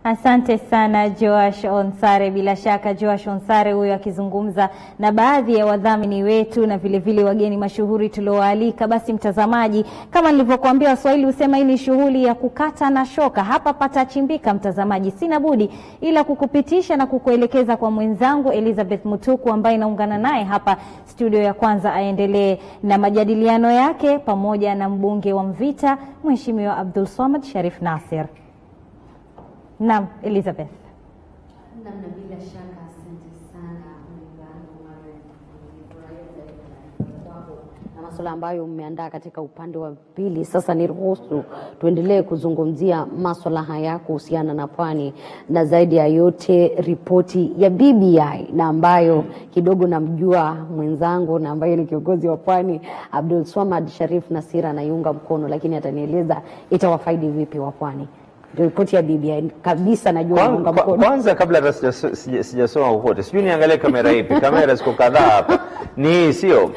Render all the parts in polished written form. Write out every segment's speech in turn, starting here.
Asante sana Joash Onsare. Bila shaka Joash Onsare huyo akizungumza na baadhi ya wadhamini wetu na vile vile wageni mashuhuri tulioalika. Basi mtazamaji, kama nilivyokuambia, Waswahili husema hii ni shughuli ya kukata na shoka. Hapa patachimbika mtazamaji. Sina budi ila kukupitisha na kukuelekeza kwa mwenzangu Elizabeth Mutuku ambaye naungana naye hapa studio ya kwanza, aendelee na majadiliano yake pamoja na mbunge wa Mvita Mheshimiwa Abdulswamad Sharif Nassir. Naam, Elizabeth. Na bila shaka asante sana na masuala ambayo umeandaa katika upande wa pili. Sasa niruhusu tuendelee kuzungumzia masuala haya kuhusiana na pwani, na zaidi ya yote ripoti ya BBI, na ambayo kidogo namjua mwenzangu na ambaye ni kiongozi wa pwani Abdulswamad Sharif Nassir anaiunga mkono, lakini atanieleza itawafaidi vipi wa pwani. Ripoti ya BBI kabisa najua naunga mkono. Kwanza kabla hata sijasoma kokote, sijui niangalie kamera ipi. Kamera ziko kadhaa hapa. Ni sio?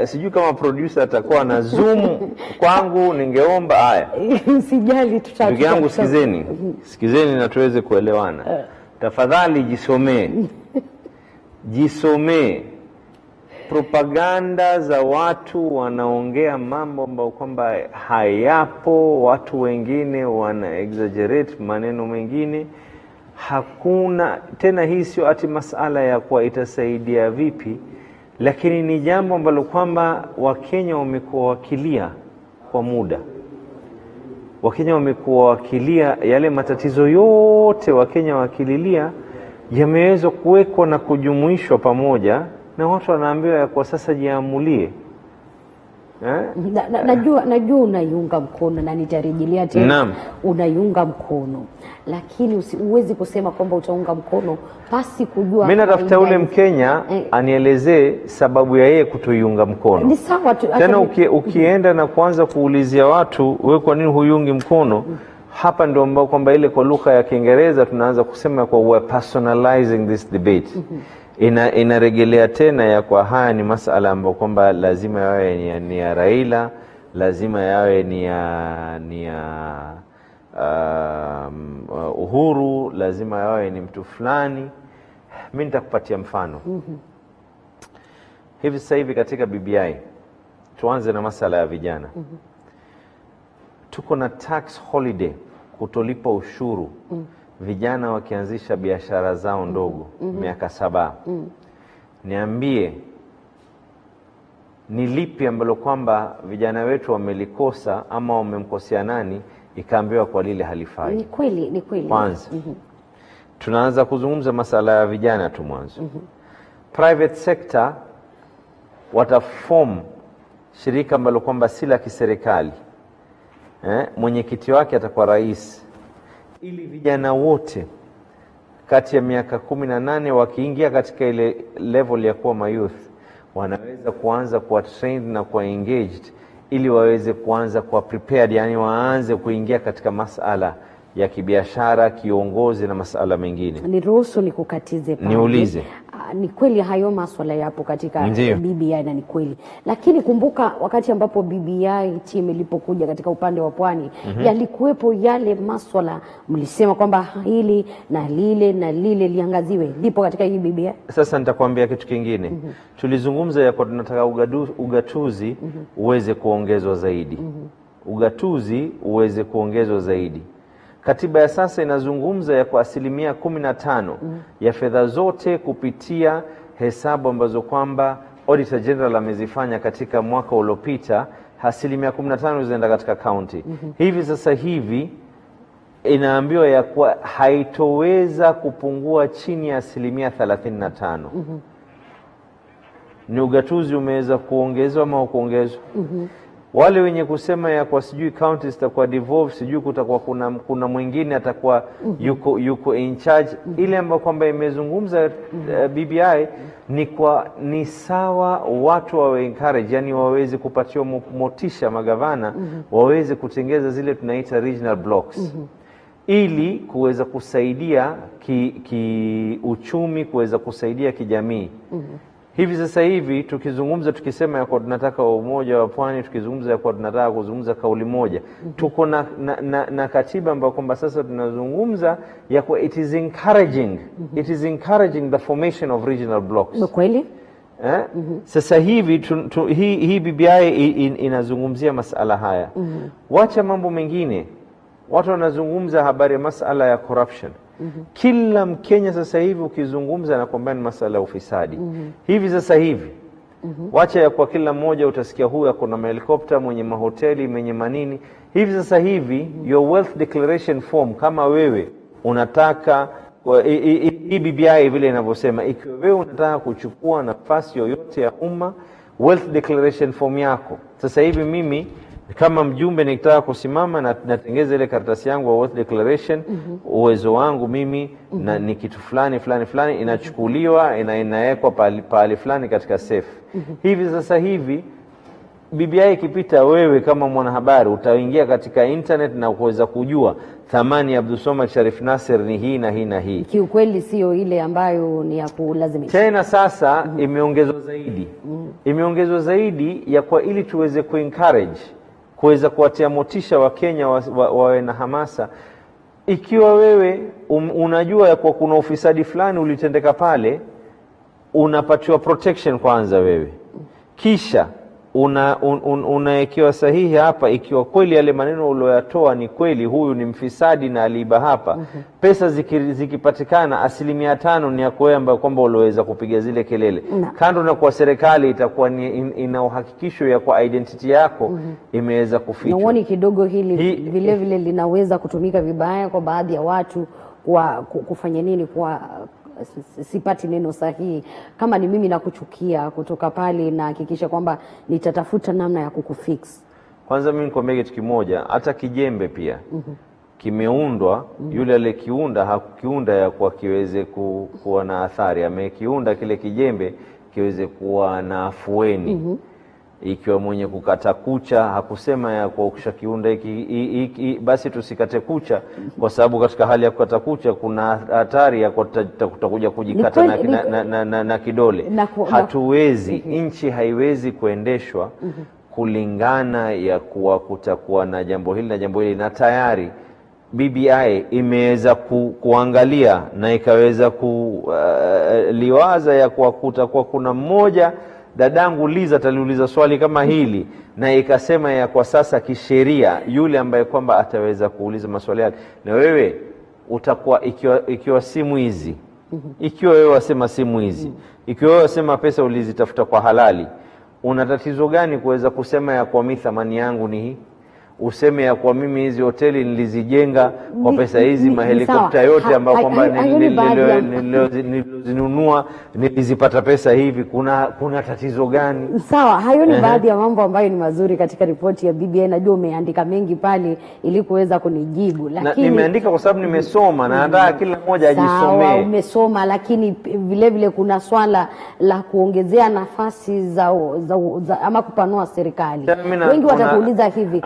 Sijui kama producer atakuwa na zoom kwangu, ningeomba haya. Sijali tutachukua. Ndugu yangu sikizeni na tuweze kuelewana. Tafadhali jisomee. Propaganda za watu wanaongea mambo ambayo kwamba hayapo, watu wengine wana exaggerate maneno mengine. Hakuna tena, hii sio ati masala ya kuwa itasaidia vipi, lakini ni jambo ambalo kwamba Wakenya wamekuwa wakilia kwa muda. Wakenya wamekuwa wakilia yale matatizo yote Wakenya wakililia yameweza kuwekwa na kujumuishwa pamoja, na watu wanaambiwa ya kwa sasa jiamulie. Najua unaiunga mkono na nitarejelea tena. Unaiunga mkono, lakini huwezi kusema kwamba utaunga mkono pasi kujua. Mimi natafuta ule Mkenya anielezee sababu ya yeye kutoiunga mkono. Ni sawa tu. Tena ukienda na kuanza kuulizia watu wewe kwa nini huiungi mkono, hapa ndio ambao kwamba ile kwa lugha ya Kiingereza tunaanza kusema kwa we are personalizing this debate. Inarejelea tena ya kwa haya ni masala ambayo kwamba lazima yawe ni ya Raila, lazima yawe ni ya Uhuru, lazima yawe ni mtu fulani. Mimi nitakupatia mfano. Hivi sasa hivi katika BBI tuanze na masala ya vijana. Tuko na tax holiday, kutolipa ushuru. Vijana wakianzisha biashara zao ndogo miaka 7. Niambie ni lipi ambalo kwamba vijana wetu wamelikosa ama wamemkosea nani ikaambiwa kwa lile halifai? Ni kweli. Kwanza tunaanza kuzungumza masala ya vijana tu mwanzo. Private sector wataform shirika ambalo kwamba si la kiserikali. Mwenyekiti wake atakuwa rais, ili vijana wote kati ya miaka 18 wakiingia katika ile level ya kuwa mayouth wanaweza kuanza kuwa trained na kuwa engaged, ili waweze kuanza kuwa prepared, yani waanze kuingia katika masala ya kibiashara, kiongozi na masala mengine. Niruhusu nikukatize pale. Niulize. Ni kweli hayo masuala yapo katika BBI na ni kweli. Lakini kumbuka wakati ambapo BBI team ilipokuja katika upande wa pwani, yalikuwepo yale masuala mlisema kwamba hili na lile liangaziwe, lipo katika hii BBI. Sasa nitakwambia kitu kingine. Tulizungumza ya kwa tunataka ugatuzi uweze kuongezwa zaidi. Ugatuzi uweze kuongezwa zaidi. Katiba ya sasa inazungumza ya kwa 15% ya fedha zote kupitia hesabu ambazo kwamba Auditor General amezifanya katika mwaka uliopita, 15% zinaenda katika county. Hivi sasa hivi inaambiwa ya kwa haitoweza kupungua chini ya 35%. Ni ugatuzi umeweza kuongezwa ama kuongezwa? Wale wenye kusema ya kwa sijui counties zitakuwa devolved, sijui kutakuwa kuna mwingine atakuwa yuko in charge, ile ambayo kwamba imezungumza BBI ni sawa, watu wawe encourage, yani waweze kupatiwa motisha magavana waweze kutengeza zile tunaita regional blocks ili kuweza kusaidia kiuchumi, kuweza kusaidia kijamii. Hivi sasa hivi tukizungumza, tukisema ya kwa tunataka umoja wa Pwani, tukizungumza ya kwa tunataka kuzungumza kauli moja, tuko na katiba ambayo kwamba sasa tunazungumza ya kwa it is encouraging the formation of regional blocks. Kweli? Sasa hivi hii BBI inazungumzia masala haya. Wacha mambo mengine, watu wanazungumza habari ya masala ya corruption. Kila Mkenya sasa hivi ukizungumza na kwamba ni masala ya ufisadi. Hivi sasa hivi wacha ya kwa kila mmoja utasikia huyu kuna mahelikopta, mwenye mahoteli, mwenye manini. Hivi sasa hivi your wealth declaration form, kama wewe unataka hii BBI vile inavyosema, ikiwa wewe unataka kuchukua nafasi yoyote ya umma, wealth declaration form yako sasa hivi, mimi kama mjumbe nikitaka kusimama na natengeza ile karatasi yangu wa wealth declaration, uwezo wangu mimi na ni kitu fulani inachukuliwa inawekwa pahali fulani katika safe. Hivi sasa hivi BBI ikipita, wewe kama mwanahabari utaingia katika internet na kuweza kujua thamani ya Abdulswamad Sharif Nassir ni hii na hii na hii. Kiukweli sio ile ambayo ni ya kulazimisha. Tena sasa imeongezwa zaidi. Imeongezwa zaidi ya kwa ili tuweze kuencourage, kuweza kuwatia motisha Wakenya wawe na hamasa. Ikiwa wewe unajua ya kwa kuna ufisadi fulani ulitendeka pale, unapatiwa protection kwanza wewe. Kisha unaekewa sahihi hapa, ikiwa kweli yale maneno ulioyatoa ni kweli, huyu ni mfisadi na aliiba hapa. Pesa zikipatikana 5% ni yako wewe, ambayo kwamba uliweza kupiga zile kelele. Kando na kwa serikali itakuwa ina uhakikisho ya kwa identity yako imeweza kufichwa. Naoni kidogo hili vile vile linaweza kutumika vibaya kwa baadhi ya watu kufanya nini, kwa sipati neno sahihi, kama ni mimi nakuchukia kutoka pale na hakikisha kwamba nitatafuta namna ya kukufix. Kwanza mimi nikwambia kitu kimoja, hata kijembe pia kimeundwa, yule aliyekiunda hakukiunda ya kwa kiweze kuwa na athari, amekiunda kile kijembe kiweze kuwa na afueni. Ikiwa mwenye kukata kucha hakusema ya kwa ukishakiunda hiki basi tusikate kucha, kwa sababu katika hali ya kukata kucha kuna hatari ya kutakuja kujikata na kidole. Hatuwezi, nchi haiwezi kuendeshwa kulingana ya kuwa kutakuwa na jambo hili na jambo hili, na tayari BBI imeweza kuangalia na ikaweza kuliwaza ya kuwa kutakuwa kuna mmoja. Dadangu Liza ataliuliza swali kama hili na ikasema ya kwa sasa kisheria yule ambaye kwamba ataweza kuuliza maswali yake, na wewe utakuwa ikiwa simu hizi, ikiwa wewe wasema simu hizi, ikiwa wewe wasema pesa ulizitafuta kwa halali, una tatizo gani kuweza kusema ya kwa mimi thamani yangu ni hii? Useme ya kwa mimi hizi hoteli nilizijenga kwa pesa hizi, mahelikopta yote ambayo kwamba nilizinunua nilizipata pesa hivi, kuna tatizo gani? Sawa, hayo ni baadhi ya mambo ambayo ni mazuri katika ripoti ya BBI. Najua umeandika mengi pale ili kuweza kunijibu, lakini nimeandika kwa sababu nimesoma na nataka kila mmoja ajisomee. Sawa, umesoma, lakini vile vile kuna swala la kuongezea nafasi za ama kupanua serikali. Wengi watakuuliza hivi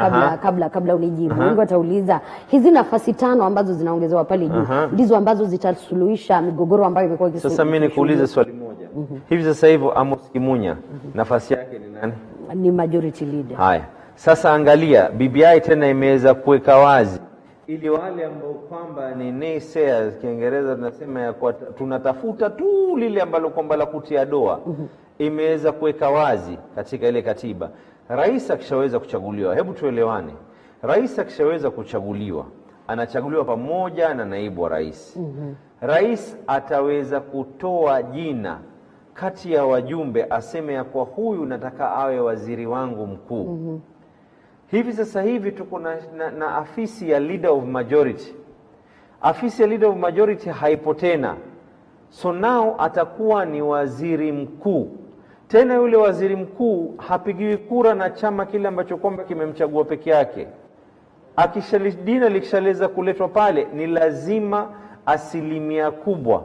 kabla unijibu. Wengi watauliza hizi nafasi 5 ambazo zinaongezewa pale juu ndizo ambazo zitasuluhisha migogoro ambayo imekuwa ikisuluhisha. Sasa mimi nikuulize swali moja. Hivi sasa hivyo Amos Kimunya nafasi yake ni nani? Ni majority leader. Haya. Sasa angalia, BBI tena imeweza kuweka wazi ili wale ambao kwamba ni naysayers, Kiingereza tunasema ya kwa tunatafuta tu lile ambalo kwamba la kutia doa, imeweza kuweka wazi katika ile katiba. Rais akishaweza kuchaguliwa, hebu tuelewane. Rais akishaweza kuchaguliwa, anachaguliwa pamoja na naibu wa rais. Rais ataweza kutoa jina kati ya wajumbe, aseme ya kwa huyu nataka awe waziri wangu mkuu. Hivi sasa hivi tuko na afisi ya leader of majority. Afisi ya leader of majority haipo tena, so now atakuwa ni waziri mkuu. Tena yule waziri mkuu hapigiwi kura na chama kile ambacho kwamba kimemchagua peke yake. Jina likishaleza kuletwa pale, ni lazima 1% kubwa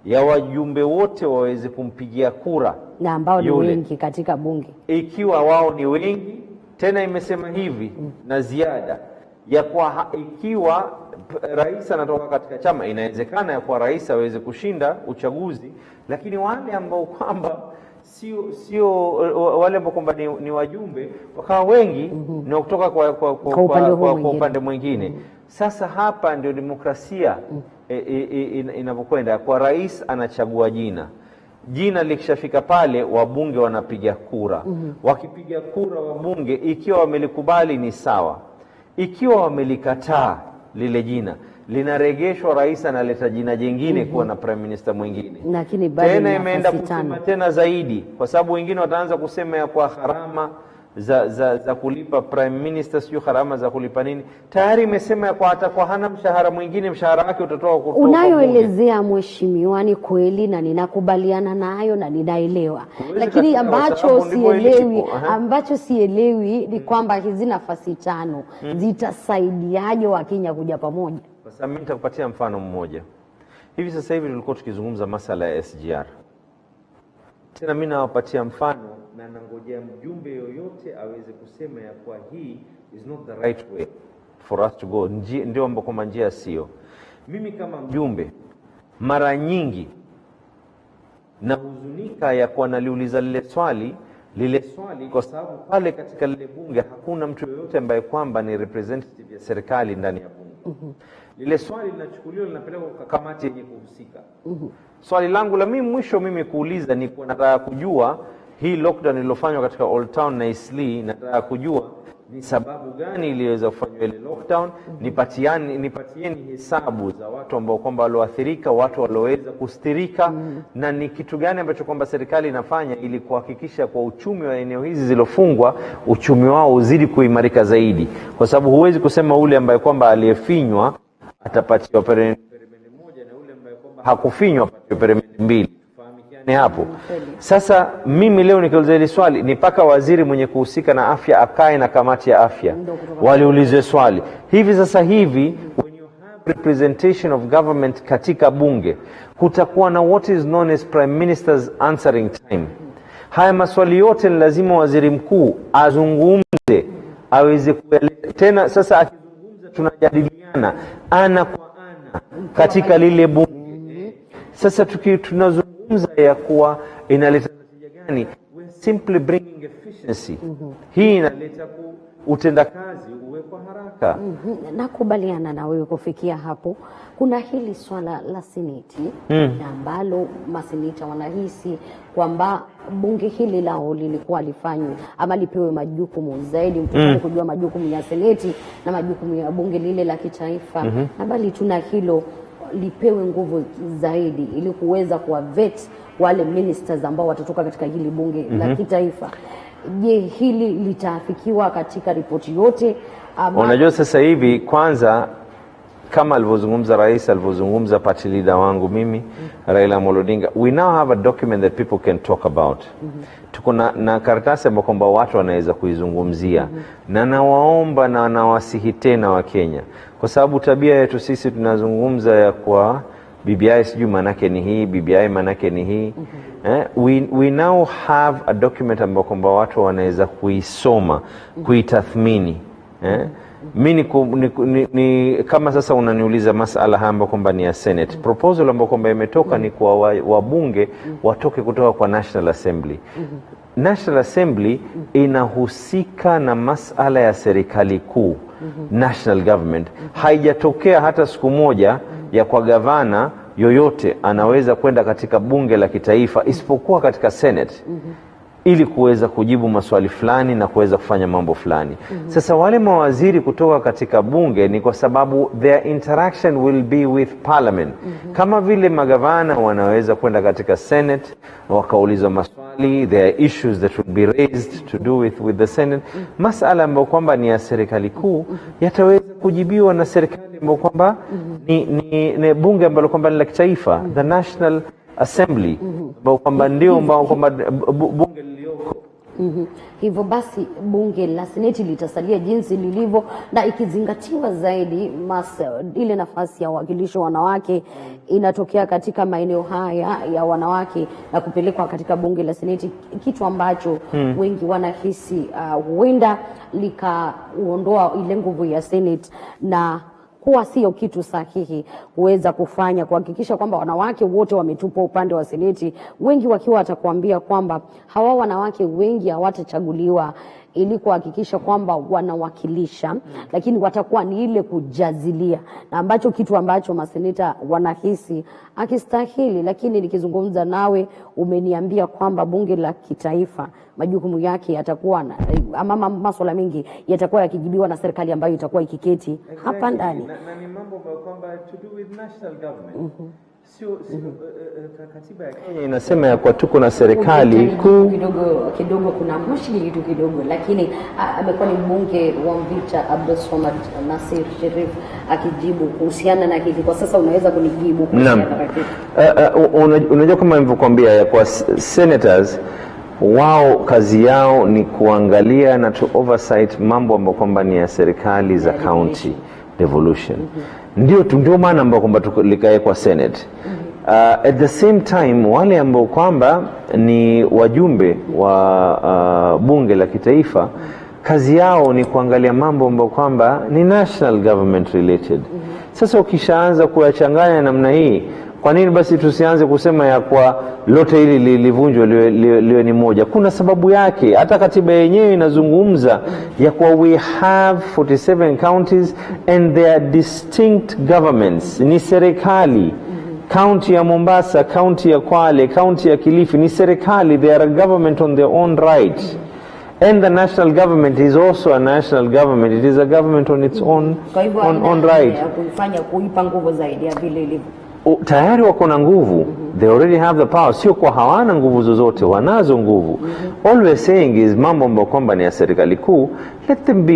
ya wajumbe wote waweze kumpigia kura, na ambao ni wengi katika bunge. Ikiwa wao ni wengi, tena imesema hivi na ziada ya kwa ikiwa rais anatoka katika chama, inawezekana ya kwa rais aweze kushinda uchaguzi, lakini wale ambao kwamba sio wale ambao kwamba ni wajumbe wakawa wengi ni kutoka kwa upande mwingine. Sasa hapa ndio demokrasia inapokwenda. Kwa rais anachagua jina likishafika pale wabunge wanapiga kura. Wakipiga kura wabunge, ikiwa wamelikubali ni sawa, ikiwa wamelikataa lile jina linaregeshwa, rais analeta jina jingine kuwa na prime minister mwingine. Lakini tena imeenda kusema tena zaidi, kwa sababu wengine wataanza kusema ya kwa gharama za kulipa prime minister, sio gharama za kulipa nini. Tayari imesema ya kwa hata kwa hana mshahara mwingine, mshahara wake utatoka kutoka. Unayoelezea mheshimiwa ni kweli na ninakubaliana nayo na ninaelewa, lakini ambacho sielewi ni kwamba hizi nafasi 5 zitasaidiaje Wakenya kuja pamoja? Sasa mimi nitakupatia mfano mmoja. Hivi sasa hivi tulikuwa tukizungumza masala ya SGR. Tena mimi nawapatia mfano na nangojea mjumbe yoyote aweze kusema ya kwa hii is not the right way for us to go. Ndio ambako njia sio. Mimi kama mjumbe mara nyingi na huzunika ya kwa naliuliza lile swali kwa sababu pale katika lile bunge hakuna mtu yoyote ambaye kwamba ni representative ya serikali ndani ya bunge. Lile swali linachukuliwa linapelekwa kwa kamati yenye kuhusika. Swali langu la mimi kuuliza ni kwa nataka kujua hii lockdown iliyofanywa katika Old Town na Eastleigh, nataka kujua ni sababu gani iliweza kufanywa ile lockdown. Nipatieni hesabu za watu ambao kwamba walioathirika, watu walioweza kustirika, na ni kitu gani ambacho kwamba serikali inafanya ili kuhakikisha kwa uchumi wa eneo hizi zilofungwa uchumi wao uzidi kuimarika zaidi, kwa sababu huwezi kusema ule ambaye kwamba aliyefinywa atapatiwa peremende moja na ule ambaye kwamba hakufinywa apatiwe peremende 2. Tufahamikiane hapo. Sasa mimi leo nikiuliza hili swali ni paka waziri mwenye kuhusika na afya akae na kamati ya afya waliulizwe swali. Hivi sasa hivi when you have representation of government katika bunge, kutakuwa na what is known as prime minister's answering time. Haya maswali yote ni lazima waziri mkuu azungumze, aweze kueleza. Tena sasa akizungumza tunajadiliana ana kwa ana katika lile bunge. Sasa tunazungumza ya kuwa inaleta natija gani? We simply bringing efficiency. Hii inaleta utendakazi uwe kwa haraka. Nakubaliana na wewe kufikia hapo. Kuna hili swala la seneti ambalo maseneta wanahisi kwamba bunge hili lao lilikuwa lifanywe ama lipewe majukumu zaidi, mtaka kujua majukumu ya seneti na majukumu ya bunge lile la kitaifa, na bali tuna hilo lipewe nguvu zaidi ili kuweza kuwavet wale ministers ambao watatoka katika hili bunge la kitaifa. Je, hili litaafikiwa katika ripoti yote? Unajua sasa hivi kwanza kama alivyozungumza rais, alivyozungumza party leader wangu mimi Raila Amolo Odinga, we now have a document that people can talk about. Tuko na karatasi ambayo kwamba watu wanaweza kuizungumzia. Na nawaomba na nawasihi tena wa Kenya, kwa sababu tabia yetu sisi tunazungumza ya kwa BBI sijui manake ni hii, BBI manake ni hii. We now have a document ambayo kwamba watu wanaweza kuisoma, kuitathmini. Mimi ni kama sasa unaniuliza masala hamba kwamba ni ya Senate. Proposal ambayo kwamba imetoka ni kwa wabunge watoke kutoka kwa National Assembly. National Assembly inahusika na masala ya serikali kuu, national government. Haijatokea hata siku moja ya kwa gavana yoyote anaweza kwenda katika bunge la kitaifa isipokuwa katika Senate ili kuweza kujibu maswali fulani na kuweza kufanya mambo fulani. Sasa wale mawaziri kutoka katika bunge ni kwa sababu their interaction will be with parliament. Kama vile magavana wanaweza kwenda katika Senate wakaulizwa maswali, there are issues that would be raised to do with the Senate. Masala ambayo kwamba ni ya serikali kuu yataweza kujibiwa na serikali ambayo kwamba ni bunge ambalo kwamba ni la kitaifa, the National Assembly, ambao kwamba ndio ambao kwamba bunge lilioko. Hivyo basi bunge la seneti litasalia jinsi lilivyo, na ikizingatiwa zaidi ile nafasi ya uwakilishi wa wanawake inatokea katika maeneo haya ya wanawake na kupelekwa katika bunge la seneti, kitu ambacho wengi wanahisi huenda likaondoa ile nguvu ya seneti na kuwa sio kitu sahihi kuweza kufanya, kuhakikisha kwamba wanawake wote wametupwa upande wa seneti, wengi wakiwa watakuambia kwamba hawa wanawake wengi hawatachaguliwa ili kuhakikisha kwamba wanawakilisha, lakini watakuwa ni ile kujazilia, na ambacho kitu ambacho maseneta wanahisi akistahili. Lakini nikizungumza nawe umeniambia kwamba bunge la kitaifa majukumu yake yatakuwa ama masuala mengi yatakuwa yakijibiwa na serikali ambayo itakuwa ikiketi hapa ndani, na ni mambo kwamba to do with national government. Sio katiba ya Kenya inasema ya kwa tuko na serikali kuu kidogo kuna mushkili kidogo, lakini amekuwa ni mbunge wa Mvita Abdulswamad Nasir Sherif akijibu kuhusiana na hili. Kwa sasa unaweza kunijibu kuhusiana na hili? Unajua kama nilivyokuambia ya kwa senators wao kazi yao ni kuangalia na to oversight mambo ambayo kwamba ni ya serikali za county devolution. Ndio maana ambao kwamba tulikae kwa Senate. At the same time wale ambao kwamba ni wajumbe wa bunge la kitaifa kazi yao ni kuangalia mambo ambayo kwamba ni national government related. Sasa ukishaanza kuyachanganya namna hii, kwa nini basi tusianze kusema ya kwa lote hili lilivunjwa liwe ni moja? Kuna sababu yake. Hata katiba yenyewe inazungumza ya kwa we have 47 counties and they are distinct governments. Ni serikali. County ya Mombasa, county ya Kwale, county ya Kilifi ni serikali. They are a government on their own right. And the national government is also a national government. It is a government on its own right. Kufanya kuipa nguvu zaidi ya vile ilivyo. Tayari wako na nguvu. They already have the power. Sio kwa hawana nguvu zozote, wanazo nguvu. All we're saying is mambo ambayo kwamba ni ya serikali kuu, let them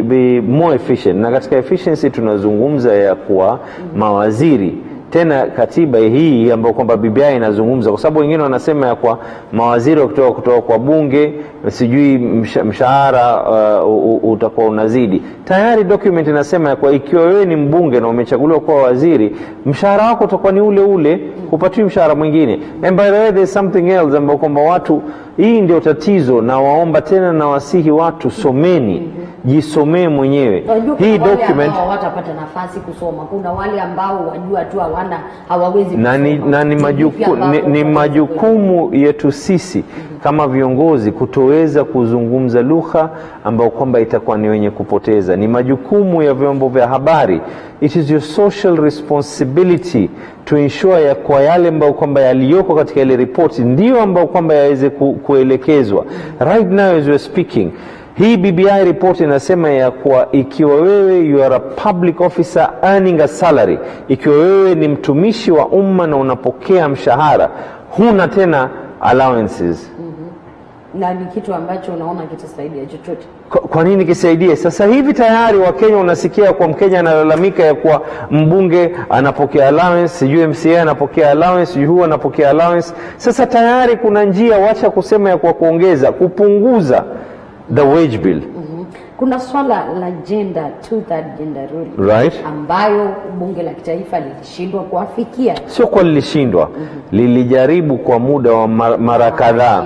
be more efficient. Na katika efficiency tunazungumza ya kwa mawaziri. Tena katiba hii ambayo kwamba BBI inazungumza, kwa sababu wengine wanasema ya kwa mawaziri kutoka kwa bunge sijui mshahara utakuwa unazidi. Tayari document inasema ya kwa ikiwa wewe ni mbunge na umechaguliwa kuwa waziri, mshahara wako utakuwa ni ule, hupatiwi mshahara mwingine. And by the way there's something else ambayo kwamba watu, hii ndio tatizo, na waomba tena na wasihi watu, someni, jisomee mwenyewe hii document. Hawatapata nafasi kusoma. Kuna wale ambao wajua tu hawawezi kusoma. Na ni majukumu yetu sisi kama viongozi kutoweza kuzungumza lugha ambayo kwamba itakuwa ni wenye kupoteza. Ni majukumu ya vyombo vya habari. It is your social responsibility to ensure ya kwa yale ambayo kwamba yaliyoko katika ile report ndio ambayo kwamba yaweze kuelekezwa. Right now as we're speaking, hii BBI report inasema ya kwa ikiwa wewe you are a public officer earning a salary, ikiwa wewe ni mtumishi wa umma na unapokea mshahara, huna tena allowances. Na ni kitu ambacho unaona kitasaidia chochote? Kwa nini kisaidie? Sasa hivi tayari Wakenya unasikia kwa Mkenya analalamika ya kwa mbunge anapokea allowance, sijui MCA anapokea allowance, sijui huwa anapokea allowance. Sasa tayari kuna njia, wacha kusema ya kwa kuongeza, kupunguza the wage bill. Kuna swala la gender, two-third gender rule, right, ambayo bunge la kitaifa lilishindwa kuafikia. Sio kwa lilishindwa, lilijaribu kwa muda wa mara kadhaa.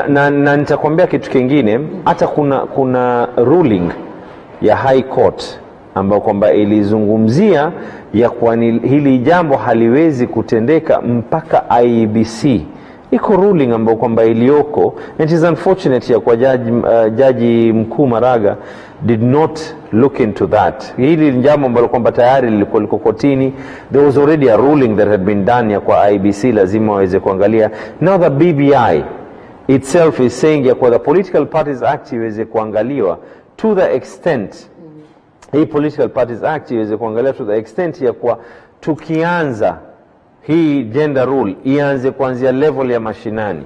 Na nitakwambia kitu kingine, hata kuna ruling ya High Court ambayo kwamba ilizungumzia ya kwa hili jambo haliwezi kutendeka mpaka IEBC. Iko ruling ambayo kwamba iliyoko, it is unfortunate ya kwa jaji mkuu Maraga did not look into that. Hili ni jambo ambalo kwamba tayari lilikuwa liko kotini. There was already a ruling that had been done ya kwa IEBC, lazima waweze kuangalia. Now the BBI itself is saying ya kwa the Political Parties Act iweze kuangaliwa to the extent, hii Political Parties Act iweze kuangalia to the extent ya kwa tukianza hii gender rule ianze kuanzia level ya mashinani.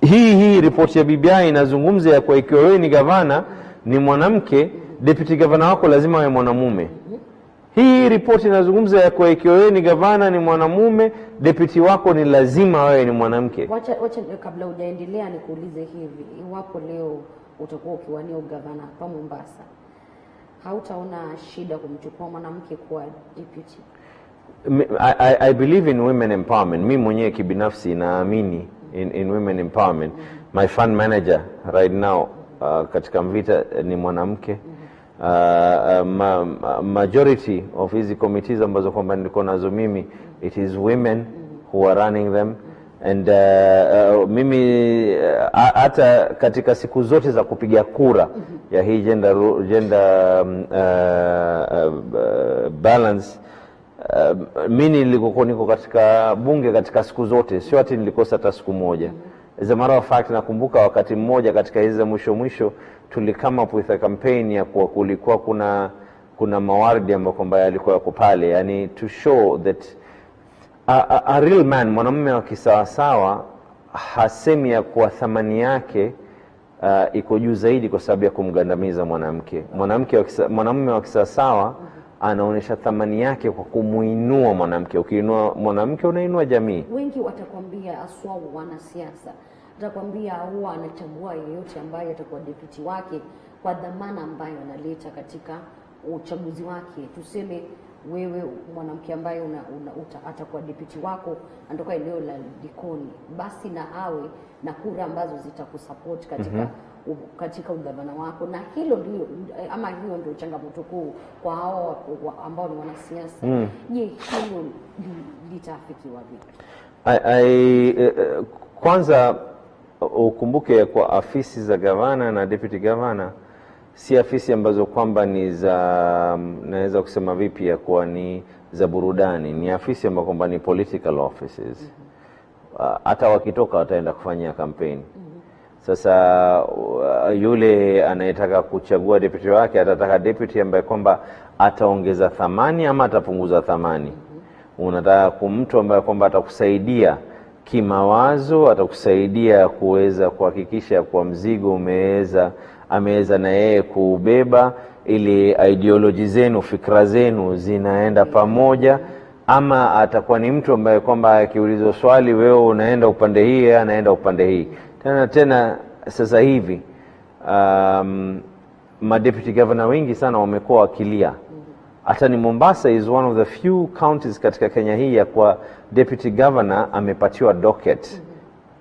Hii report ya BBI inazungumza ya kwa ikiwa wewe ni gavana ni mwanamke, deputy governor wako lazima awe mwanamume. Hii report inazungumza ya kwa ikiwa wewe ni gavana ni mwanamume, deputy wako ni lazima awe ni mwanamke. Wacha kabla hujaendelea nikuulize hivi, iwapo leo utakuwa ukiwania ugavana hapa Mombasa, hautaona shida kumchukua mwanamke kwa deputy? I believe in women empowerment. Mimi mwenyewe kibinafsi naamini in women empowerment. My fund manager right now katika Mvita ni mwanamke. majority of hizi committees ambazo kwamba niko nazo mimi, it is women who are running them. And mimi hata katika siku zote za kupiga kura ya hii gender balance, mimi niko katika bunge katika siku zote, sio ati nilikosa hata siku moja. As a matter of fact, nakumbuka wakati mmoja katika hizi za mwisho tuli come up with a campaign ya kuwa kulikuwa kuna mawardi ambayo kwamba yalikuwa yako pale, yani to show that a real man, mwanamume wa kisawasawa hasemi ya kuwa thamani yake iko juu zaidi kwa sababu ya kumgandamiza mwanamke. Mwanamume wa kisawasawa anaonesha thamani yake kwa kumuinua mwanamke. Ukiinua mwanamke unainua jamii. Wengi watakwambia, aswa wanasiasa atakwambia huwa anachagua yeyote ambaye atakuwa deputy wake kwa dhamana ambayo analeta katika uchaguzi wake. Tuseme wewe mwanamke ambaye atakuwa deputy wako anatoka eneo la Likoni, basi na awe na kura ambazo zitakusupport katika udhamana wako, na hilo ndio ama hiyo ndio changamoto kuu kwa hao ambao ni wanasiasa. Je, hilo litafikiwa vipi? Kwanza ukumbuke kwa afisi za gavana na deputy gavana si afisi ambazo kwamba ni za, naweza kusema vipi, ya kuwa ni za burudani. Ni afisi ambazo kwamba ni political offices. Hata wakitoka wataenda kufanyia kampeni. Sasa yule anayetaka kuchagua deputy wake atataka deputy ambaye kwamba ataongeza thamani ama atapunguza thamani. Unataka mtu ambaye kwamba atakusaidia kimawazo, atakusaidia kuweza kuhakikisha kwa mzigo ameweza na yeye kubeba, ili ideology zenu, fikra zenu zinaenda pamoja, ama atakuwa ni mtu ambaye kwamba akiulizwa swali wewe unaenda upande hii, anaenda upande hii. Tena sasa hivi deputy governor wengi sana wamekuwa wakilia. Hata ni Mombasa is one of the few counties katika Kenya hii ya kwa deputy governor amepatiwa docket.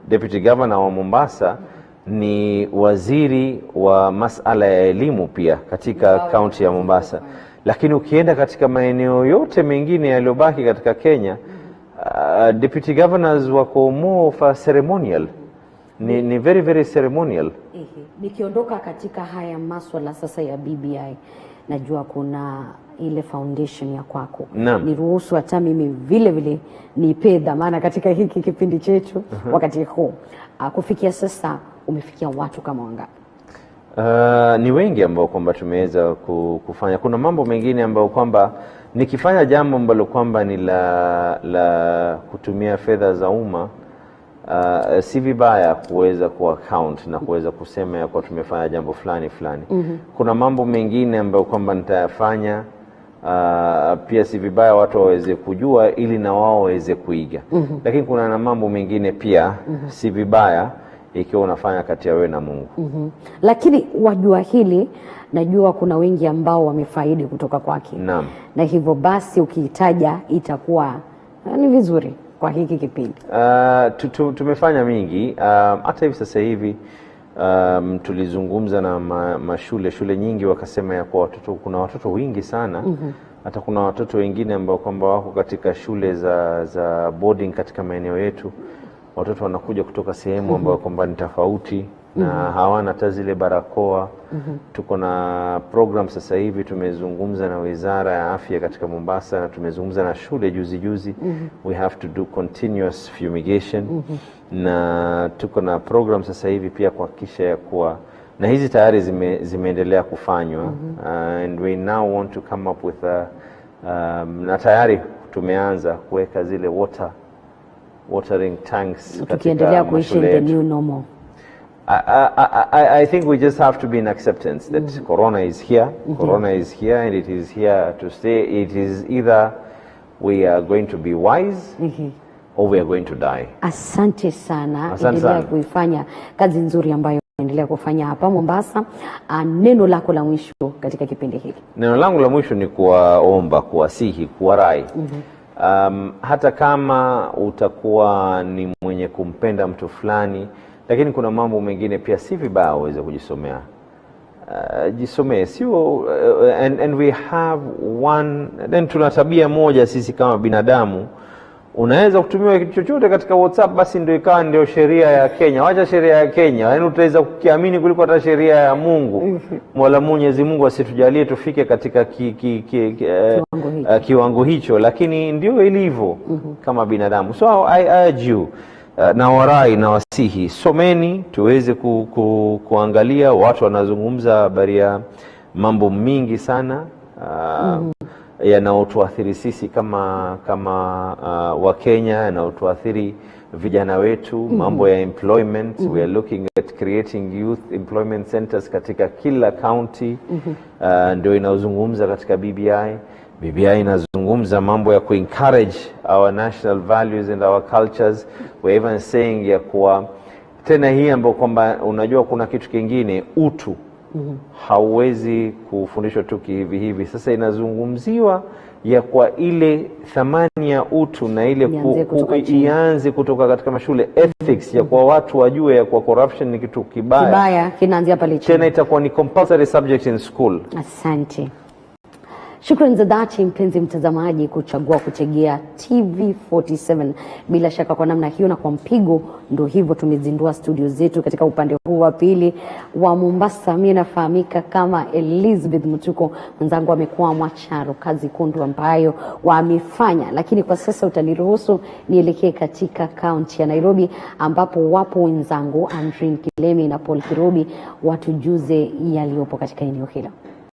Deputy governor wa Mombasa ni waziri wa masala ya elimu pia katika kaunti ya Mombasa. Lakini ukienda katika maeneo yote mengine yaliyobaki katika Kenya, deputy governors wako more of a ceremonial. Ni very very ceremonial. Nikiondoka katika haya maswala sasa ya BBI, najua kuna ile foundation ya kwako. Niruhusu hata mimi vile nipe dhamana katika hiki kipindi chetu wakati huu. Kufikia sasa umefikia watu kama wangapi? Ni wengi ambao kwamba tumeweza kufanya. Kuna mambo mengine ambao kwamba nikifanya jambo ambalo kwamba ni la kutumia fedha za umma, si vibaya kuweza account na kuweza kusema ya kwa tumefanya jambo fulani. Kuna mambo mengine ambayo kwamba nitayafanya, pia si vibaya watu waweze kujua ili na wao waweze kuiga. Lakini kuna na mambo mengine pia si vibaya ikiwa unafanya kati ya wewe na Mungu. Lakini wajua hili, najua kuna wengi ambao wamefaidi kutoka kwake. Na hivyo basi ukihitaja itakuwa ni vizuri kwa hiki kipindi. Tumefanya mingi. Hata hivi sasa hivi tulizungumza na shule nyingi, wakasema ya kwa kuna watoto wengi sana. Hata kuna watoto wengine ambao kwamba wako katika shule za boarding katika maeneo yetu. Watoto wanakuja kutoka sehemu ambayo kwamba ni tofauti na hawana hata zile barakoa. Tuko na program sasa hivi, tumezungumza na Wizara ya Afya katika Mombasa na tumezungumza na shule juzi. We have to do continuous fumigation. Na tuko na program sasa hivi pia kuhakikisha ya kuwa, na hizi tayari zimeendelea kufanywa. And we now want to come up with na tayari tumeanza kuweka zile watering tanks. Tukiendelea kuishi the new normal. I think we just have to be in acceptance that Corona is here. Corona is here and it is here to stay. It is either we are going to be wise or we are going to die. Asante sana. Endelea kuifanya kazi nzuri ambayo endelea kufanya hapa Mombasa. Neno lako la mwisho katika kipindi hiki? Neno langu la mwisho ni kuwaomba, kuwasihi, kuwarai. Hata kama utakuwa ni mwenye kumpenda mtu fulani, lakini kuna mambo mengine pia si vibaya uweze kujisomea. jisomee, sio and we have one, then tuna tabia moja sisi kama binadamu, unaweza kutumiwa kitu chochote katika WhatsApp basi ndio ikawa ndio sheria ya Kenya. Wacha sheria ya Kenya, yaani utaweza kukiamini kuliko hata sheria ya Mungu. Mola Mwenyezi Mungu asitujalie tufike katika kiwango hicho, lakini ndio ilivyo kama binadamu. So I urge you, na warai na wasihi, someni tuweze kuangalia. Watu wanazungumza habari ya mambo mingi sana yanaotuathiri sisi kama Wakenya, yanaotuathiri vijana wetu, mambo ya employment. We are looking at creating youth employment centers katika kila county. Ndio inaozungumza katika BBI. BBI inazungumza mambo ya encourage our national values and our cultures. We're even saying ya kuwa tena hii ambayo kwamba unajua kuna kitu kingine, utu hauwezi kufundishwa tu hivi hivi. Sasa inazungumziwa ya kwa ile thamani ya utu na ile ianze kutoka katika mashule, ethics ya kwa watu wajue ya kwa corruption ni kitu kibaya kinaanzia pale chini. Tena itakuwa ni compulsory subject in school. Asante. Shukrani za dhati mpenzi mtazamaji kuchagua kutegea TV47. Bila shaka kwa namna hiyo na kwa mpigo ndio hivyo tumezindua studio zetu katika upande huu wa pili wa Mombasa. Mimi nafahamika kama Elizabeth Mutuko, mwenzangu amekuwa Mwacharo, kazi kundu ambayo wamefanya. Lakini kwa sasa utaniruhusu nielekee katika kaunti ya Nairobi ambapo wapo wenzangu Andrin Kilemi na Paul Kirobi watujuze yaliyopo katika eneo hilo.